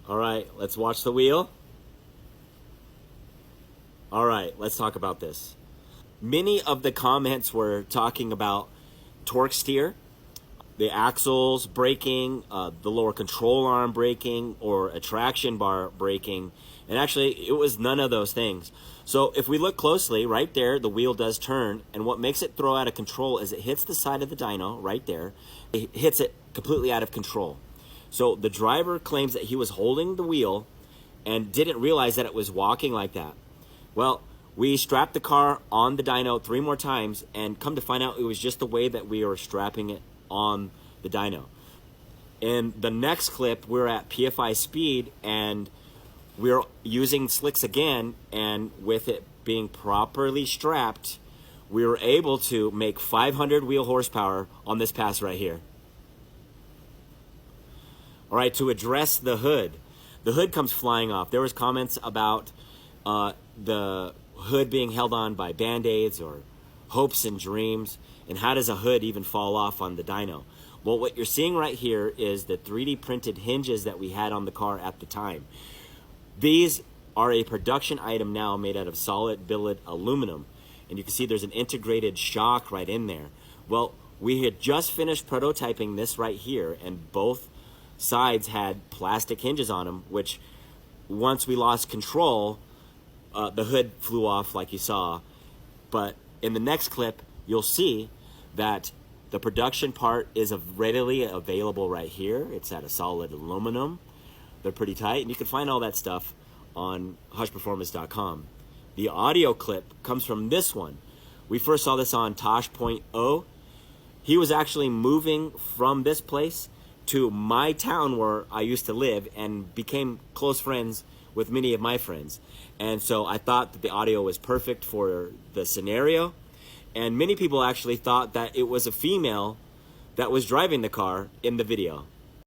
All right, let's watch the wheel. All right, let's talk about this. Many of the comments were talking about torque steer, the axles braking, the lower control arm braking, or a traction bar braking. And actually, it was none of those things. So if we look closely, right there, the wheel does turn. And what makes it throw out of control is it hits the side of the dyno right there. It hits it completely out of control. So the driver claims that he was holding the wheel and didn't realize that it was walking like that. Well, we strapped the car on the dyno 3 more times, and come to find out it was just the way that we were strapping it on the dyno. In the next clip, we're at PFI speed, and we're using slicks again, and with it being properly strapped, we were able to make 500 wheel horsepower on this pass right here. All right, to address the hood comes flying off. There was comments about the hood being held on by band-aids or hopes and dreams, and how does a hood even fall off on the dyno? Well, what you're seeing right here is the 3D printed hinges that we had on the car at the time. These are a production item now made out of solid billet aluminum, and you can see there's an integrated shock right in there. Well, we had just finished prototyping this right here, and both sides had plastic hinges on them, which once we lost control, the hood flew off like you saw. But in the next clip, you'll see that the production part is readily available right here. It's at a solid aluminum. They're pretty tight, and you can find all that stuff on hushperformance.com. The audio clip comes from this one. We first saw this on Tosh.0. He was actually moving from this place to my town where I used to live and became close friends with many of my friends. And so I thought that the audio was perfect for the scenario. And many people actually thought that it was a female that was driving the car in the video.